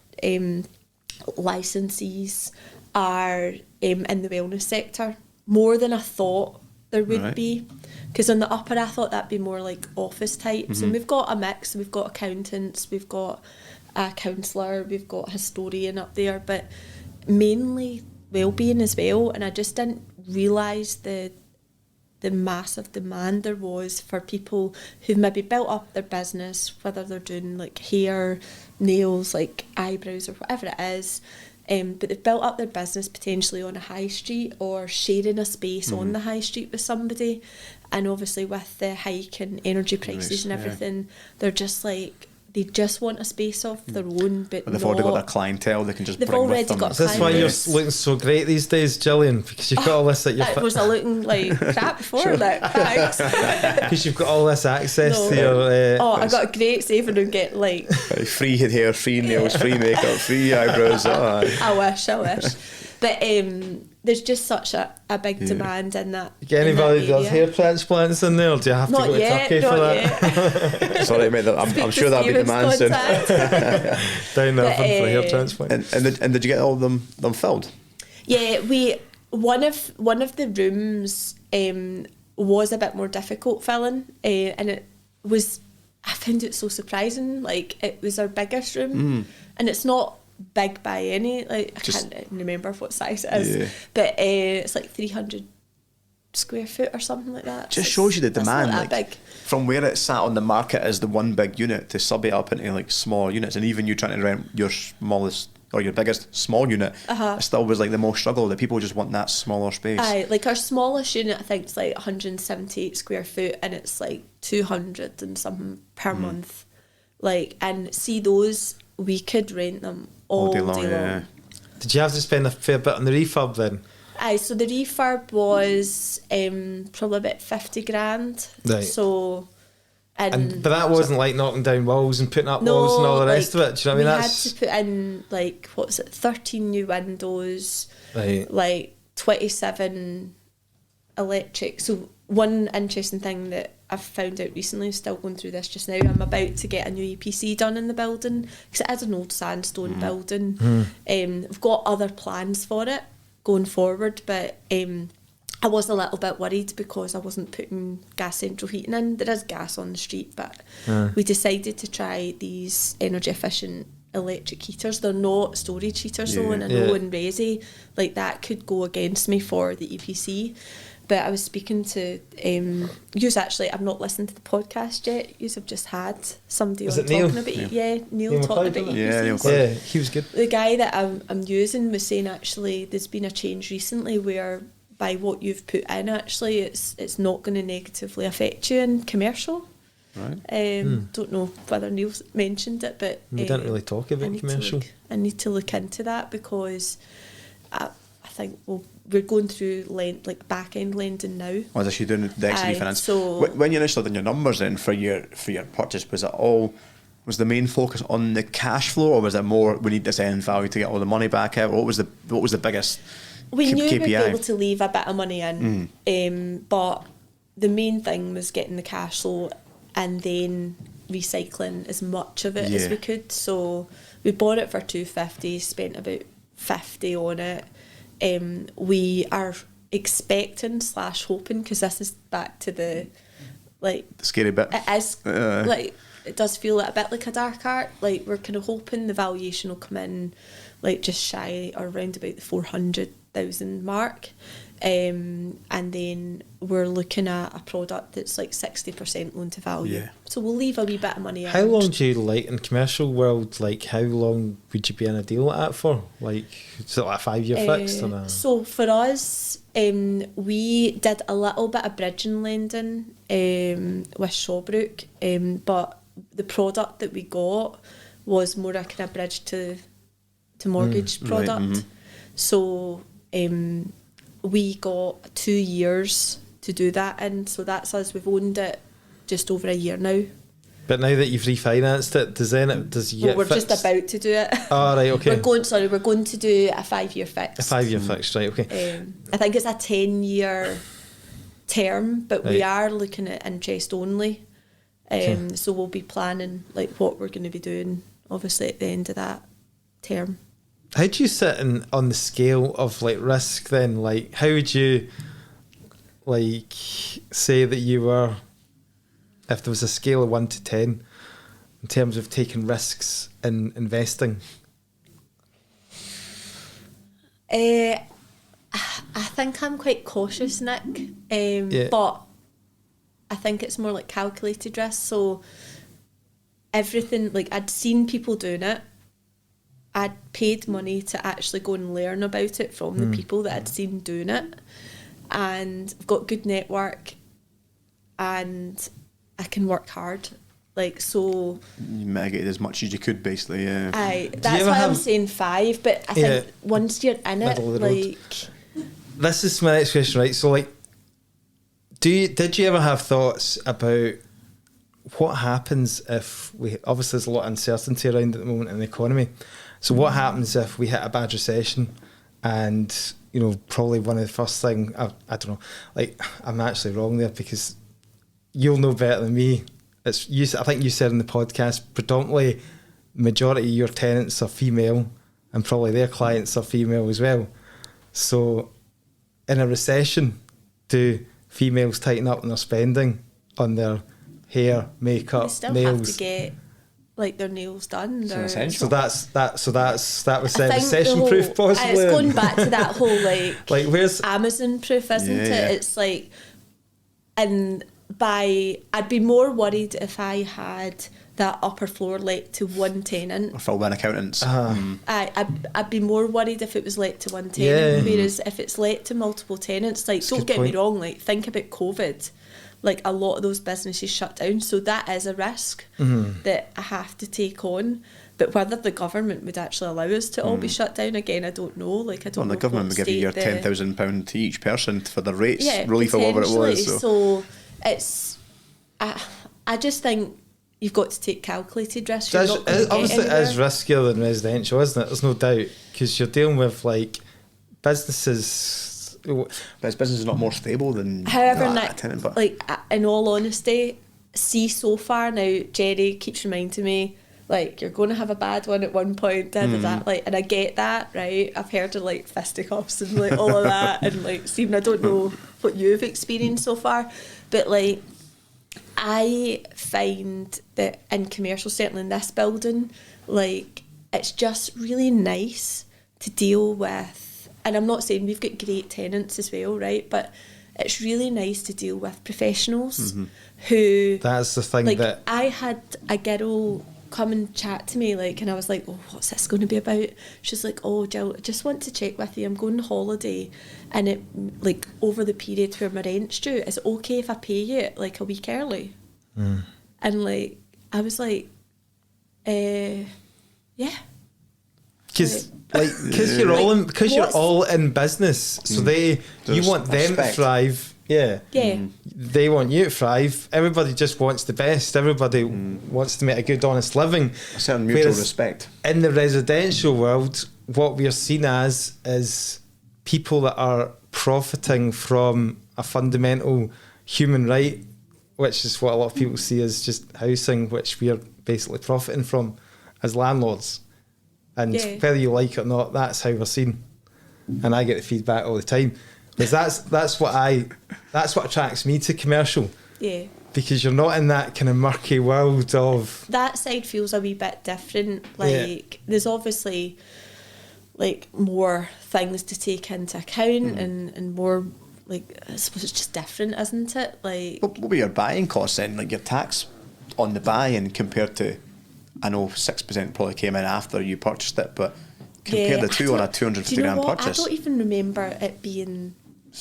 licensees are in the wellness sector, more than I thought there would be. Because on the upper I thought that'd be more like office types, and we've got a mix. We've got accountants, we've got a counsellor, we've got a historian up there, but mainly wellbeing as well. And I just didn't realise the massive demand there was for people who've maybe built up their business, whether they're doing like hair, nails, like eyebrows or whatever it is, but they've built up their business potentially on a high street or sharing a space on the high street with somebody, and obviously with the hike in energy prices and everything, they're just like, they just want a space of their own, but they've already got their clientele they can just bring with them. That's why you're looking so great these days, Gillian, because you've got all this at your... Was I looking like crap before that? Thanks. Because you've got all this access to your... I got a great saving and get like... free hair, free nails, free makeup, free eyebrows. I wish. But there's just such a big demand in that. Get anybody does hair transplants in there, or do you have to go to Turkey for that? Sorry, mate, I'm sure that'll be demand soon. Down there for hair transplant. And did you get all of them filled? Yeah, one of the rooms was a bit more difficult filling, and it was. I found it so surprising. Like, it was our biggest room, and it's not big by any, like, I can't remember what size it is, but it's like 300 square foot or something like that. Just shows you the demand, like, big. From where it sat on the market as the one big unit to sub it up into like smaller units, and even you trying to rent your smallest or your biggest small unit, it still was like the most struggle, that people just want that smaller space. Aye, like our smallest unit I think is like 178 square foot, and it's like 200 and something per month. Like, and see, those we could rent them all day long. Yeah. Did you have to spend a fair bit on the refurb then? Aye, so the refurb was probably about 50 grand. Right. So, but that wasn't like knocking down walls and putting up walls and all the rest of it. Do you know what I mean? We had to put in, like, 13 new windows, right, like 27 electric. So one interesting thing that I've found out recently, I'm still going through this just now, I'm about to get a new EPC done in the building, because it is an old sandstone building. We've got other plans for it going forward, but I was a little bit worried because I wasn't putting gas central heating in. There is gas on the street, but we decided to try these energy efficient electric heaters. They're not storage heaters though, and I know in Resi, like, that could go against me for the EPC. But I was speaking to yous, actually. I've not listened to the podcast yet. Yous have just had somebody on talking about it. Yeah, Neil talking about EPCs. Yeah, he was good. The guy that I'm using was saying, actually, there's been a change recently where by what you've put in, actually, it's not going to negatively affect you in commercial. Right. Don't know whether Neil's mentioned it, but we didn't really talk about commercial. I need to look into that, because I think we're going through back end lending now. Oh, is she doing the exit refinance? So when you initially done your numbers then for your purchase, was the main focus on the cash flow, or was it more, we need this end value to get all the money back out? What was the biggest we knew KPI? we'd be able to leave a bit of money in, but the main thing was getting the cash flow and then recycling as much of it as we could. So we bought it for 250, spent about 50 on it. We are expecting / hoping, because this is back to the scary bit. It is it does feel a bit like a dark art. Like, we're kind of hoping the valuation will come in like just shy or around about the 400,000 mark, and then we're looking at a product that's like 60% loan to value. Yeah. So we'll leave a wee bit of money in. How long do you, like, in commercial world, like, how long would you be in a deal like that for? Like, is it like a 5-year fixed? Or so for us, we did a little bit of bridging lending with Shawbrook, but the product that we got was more a kind of bridge to mortgage product. Right, so we got 2 years to do that in, so that's us. We've owned it just over a year now. But now that you've refinanced it, we're just about to do it. Oh, right, okay. We're going to do a 5-year fix. A 5-year fix, right, okay. I think it's a 10-year term, but we are looking at interest only. So we'll be planning like what we're going to be doing, obviously, at the end of that term. How do you sit on the scale of, like, risk then? Like, how would you, like, say that you were, if there was a scale of 1 to 10 in terms of taking risks in investing? I think I'm quite cautious, Nick, but I think it's more like calculated risk. So everything, like, I'd seen people doing it, I'd paid money to actually go and learn about it from the people that I'd seen doing it, and I've got good network, and I can work hard. Like, so you mitigate as much as you could, basically. Yeah. That's why I'm saying 5. But I think once you're in it, like, this is my next question, right? So, like, did you ever have thoughts about what happens if obviously there's a lot of uncertainty around at the moment in the economy. So what happens if we hit a bad recession and probably one of the first thing, I don't know, like, I'm actually wrong there because you'll know better than me. I think you said in the podcast, predominantly majority of your tenants are female and probably their clients are female as well. So in a recession, do females tighten up on their spending on their hair, makeup, they still nails? have to get like their nails done. It's essential. So that was recession proof possibly. It's going back to that whole like where's Amazon proof, isn't it? Yeah. It's like, and I'd be more worried if I had that upper floor let to one tenant. Or full-time accountants. I'd be more worried if it was let to one tenant, whereas if it's let to multiple tenants, like, don't get me wrong, like, think about COVID. Like, a lot of those businesses shut down, so that is a risk that I have to take on. But whether the government would actually allow us to all be shut down again, I don't know. Like, I don't know. The government would give you your £10,000 to each person for the rates relief or whatever it was. So it's, I just think you've got to take calculated risks. Obviously, it is riskier than residential, isn't it? There's no doubt, because you're dealing with like businesses. But his business is not more stable than a tenant. But like, in all honesty, see so far now, Jerry keeps reminding me, like, you're going to have a bad one at one point, like, and I get that, right? I've heard of like fisticuffs and like all of that, and like, Stephen, I don't know what you've experienced so far, but like, I find that in commercial, certainly in this building, like, it's just really nice to deal with. And I'm not saying we've got great tenants as well, right? But it's really nice to deal with professionals who... That's the thing, like, that... I had a girl come and chat to me, like, and I was like, oh, what's this going to be about? She's like, oh, Jill, I just want to check with you. I'm going on holiday, and it, like, over the period where my rent's due, is it okay if I pay you, like, a week early? And, like, I was like, yeah. Because you're all in business, so you want them to thrive. Yeah. They want you to thrive. Everybody just wants the best. Everybody wants to make a good, honest living. A certain mutual respect. In the residential world, what we are seen as is people that are profiting from a fundamental human right, which is what a lot of people see as just housing, which we are basically profiting from as landlords. And whether you like it or not, that's how we're seen. And I get the feedback all the time. Because that's what attracts me to commercial. Yeah. Because you're not in that kind of murky world of... That side feels a wee bit different. Like, there's obviously, like, more things to take into account and more, like, I suppose it's just different, isn't it? Like... What were your buying costs then? Like, your tax on the buy and compared to... I know 6% probably came in after you purchased it, but compare the two on a £250 purchase. I don't even remember it being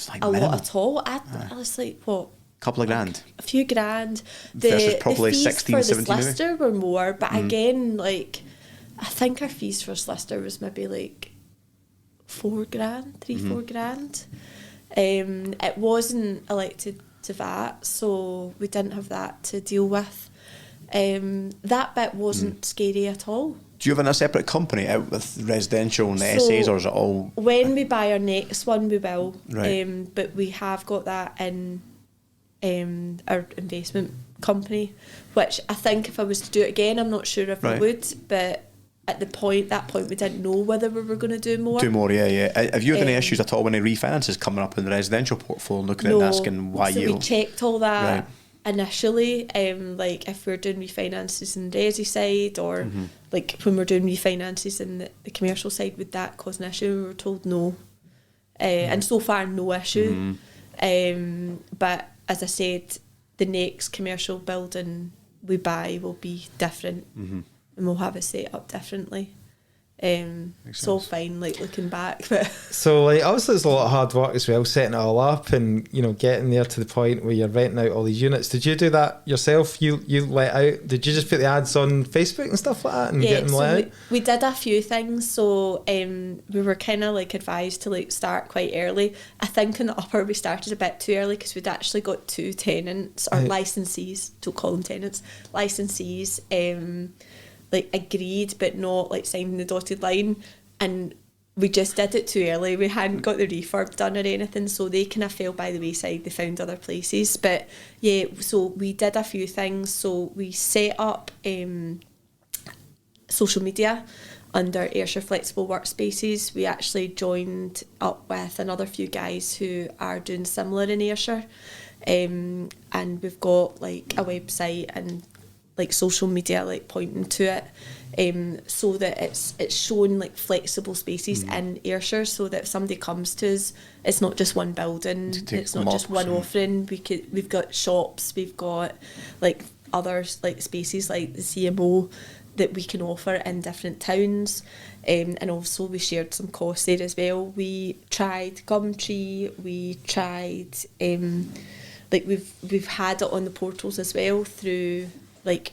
like a lot at all. I was like, what? Couple of grand. A few grand. Versus probably the fees 16, for 17 the solicitor were more, but again, like, I think our fees for solicitor was maybe like £4 grand, 4 grand. It wasn't elected to VAT, so we didn't have that to deal with. That bit wasn't scary at all. Do you have a separate company out with residential and the essays, or is it all... When we buy our next one, we will. Right. But we have got that in our investment company, which I think if I was to do it again, I'm not sure if I would, but at that point we didn't know whether we were going to do more. Have you had any issues at all when any refinances coming up in the residential portfolio, looking at and asking why so you... we checked all that initially, like if we're doing refinances in the resi side, or like when we're doing refinances in the commercial side, would that cause an issue? We were told no, and so far no issue. But as I said, the next commercial building we buy will be different, and we'll have it set up differently. It's all fine, like, looking back, but so, like, obviously there's a lot of hard work as well, setting it all up and, you know, getting there to the point where you're renting out all these units. Did you do that yourself? You let out? Did you just put the ads on Facebook and stuff like that and get them let out? We did a few things. So we were kind of like advised to like start quite early. I think in the upper we started a bit too early because we'd actually got 2 tenants or licensees, don't call them tenants, licensees, like agreed but not like signed the dotted line, and we just did it too early. We hadn't got the refurb done or anything, so they kind of fell by the wayside. They found other places. But yeah, so we did a few things. So we set up social media under Ayrshire Flexible Workspaces. We actually joined up with another few guys who are doing similar in Ayrshire. And we've got like a website and like social media like pointing to it. So that it's showing like flexible spaces in Ayrshire, so that if somebody comes to us, it's not just one building, it's not just one offering. We've got shops, we've got like other like spaces like the CMO that we can offer in different towns, and also we shared some costs there as well. We tried Gumtree, we tried like we've had it on the portals as well through like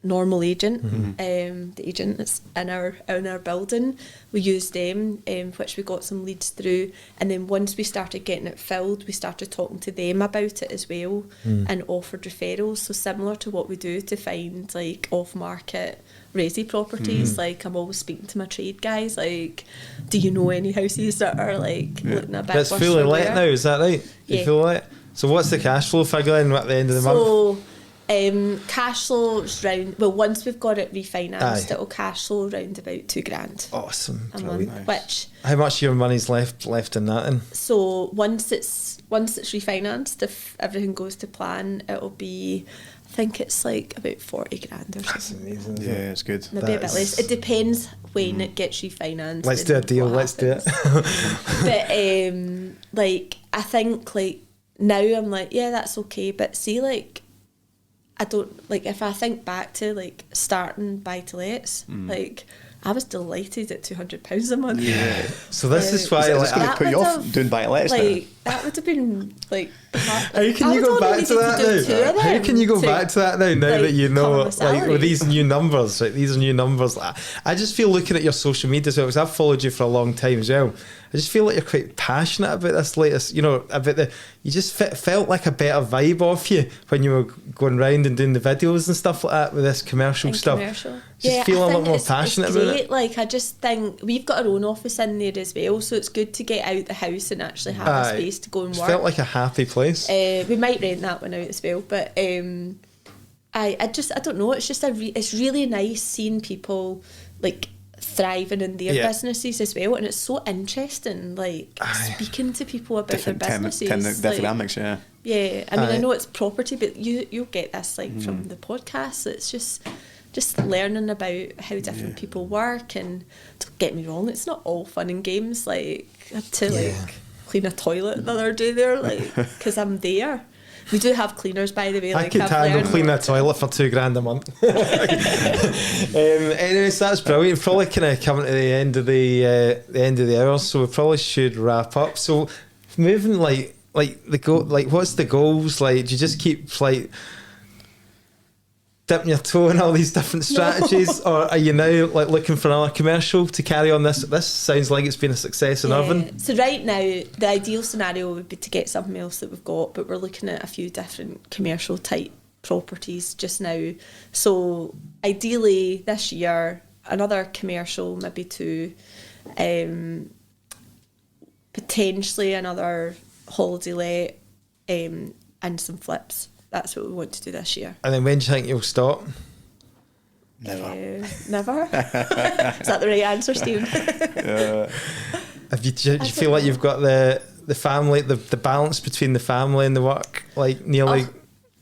normal agent, the agent that's in our building. We used them, which we got some leads through, and then once we started getting it filled, we started talking to them about it as well, and offered referrals. So similar to what we do to find like off-market resi properties, like I'm always speaking to my trade guys, like, do you know any houses that are like looking a bit That's worse fully for let wear? now, is that right? You feel let? So what's the cash flow figure then at the end of the month? Cash flow's round, well, once we've got it refinanced, it'll cash flow around about $2,000 awesome a month. Nice. Which, how much of your money's left in that then? so once it's refinanced, if everything goes to plan, it'll be, I think it's like about $40,000 or That's something. amazing. Yeah, it's good. Maybe a bit less. It depends when it gets refinanced. Let's do a and deal. what Let's do it. But like I think like now I'm like, yeah, that's okay. But see, like I don't like if I think back to like starting buy to lets, like I was delighted at £200 a month. Yeah. So this is why Is this like, going to that put you would off have, doing buy lets now? like that would have been like. how can you go back to that now? How can you go back to that now like, that you know, cover my like salary? with these new numbers, right? These are new numbers. I just feel looking at your social media as well, because I've followed you for a long time as well. I just feel like you're quite passionate about this latest, you know, about you just felt like a better vibe off you when you were going round and doing the videos and stuff like that with this commercial stuff. Just feel a lot more passionate about it. Like I just think we've got our own office in there as well, so it's good to get out the house and actually have a space to go and It work. felt like a happy place. We might rent that one out as well, but I don't know. It's just it's really nice seeing people like thriving in their businesses as well, and it's so interesting like speaking to people about different their businesses, different dynamics. I mean I know it's property, but you'll get this like from the podcast. It's just learning about how different people work, and don't get me wrong, it's not all fun and games. Like I had to like clean a toilet the other day there, like because I'm there. We do have cleaners, by the way. I could handle cleaning a toilet for $2,000 a month. Anyways, that's brilliant. We're probably kind of coming to the end of the hour, so we probably should wrap up. So, moving like the goal, like what's the goals? Like, do you just keep like dipping your toe in all these different strategies, or are you now like looking for another commercial to carry on this? This sounds like it's been a success in Irvine. So right now, the ideal scenario would be to get something else that we've got, but we're looking at a few different commercial type properties just now. So ideally this year, another commercial, maybe two, potentially another holiday let, and some flips. That's what we want to do this year. And then when do you think you'll stop? Never. Never? Is that the right answer, Stephen? Do you feel like you've got the family, the balance between the family and the work, like nearly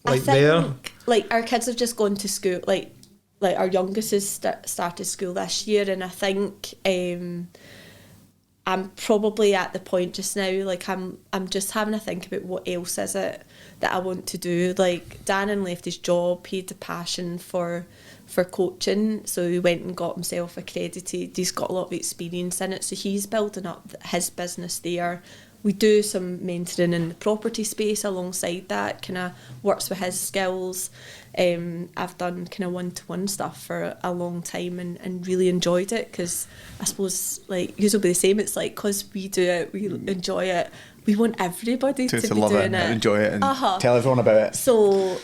there? Like our kids have just gone to school. Like our youngest has started school this year, and I think I'm probably at the point just now. Like I'm just having to think about what else is it that I want to do. Like Dannon left his job. He had a passion for coaching, so he went and got himself accredited. He's got a lot of experience in it, so he's building up his business there. We do some mentoring in the property space alongside that, kind of works with his skills. I've done kind of one-to-one stuff for a long time and really enjoyed it, because I suppose like yours will be the same. It's like because we do it, we enjoy it, we want everybody to be love doing it and enjoy it and tell everyone about it. So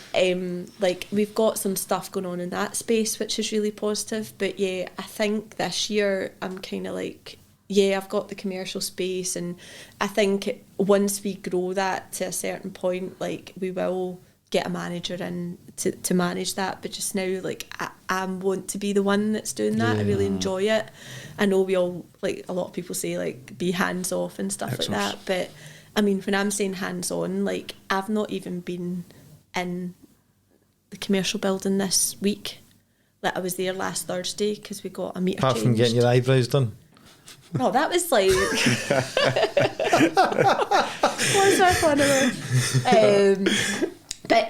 like we've got some stuff going on in that space which is really positive. But yeah, I think this year I'm kind of like, yeah, I've got the commercial space, and I think once we grow that to a certain point, like we will get a manager in to manage that. But just now, like I want to be the one that's doing that. I really enjoy it. I know we all, like a lot of people say, like be hands off and stuff like that. But I mean, when I'm saying hands on, like I've not even been in the commercial building this week. Like I was there last Thursday because we got a meter Apart changed. from getting your eyebrows done. Oh, that was like... What's that fun about? But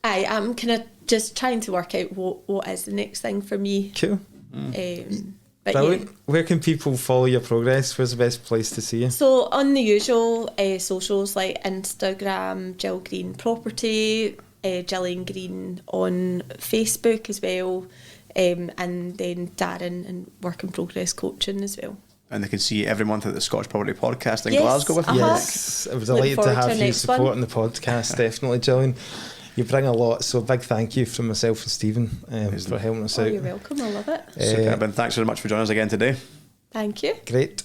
I am kind of just trying to work out what is the next thing for me. Cool. But Brilliant. yeah. Where can people follow your progress? Where's the best place to see you? So on the usual socials like Instagram, Jill Green Property, Gillian Green on Facebook as well. And then Darren and Work in Progress Coaching as well. And they can see you every month at the Scottish Property Podcast in Glasgow with me. Yes, I was delighted to have you supporting the podcast, definitely, Gillian. You bring a lot, so a big thank you from myself and Stephen for helping us out. You're welcome, I love it. Superb, and thanks very much for joining us again today. Thank you. Great.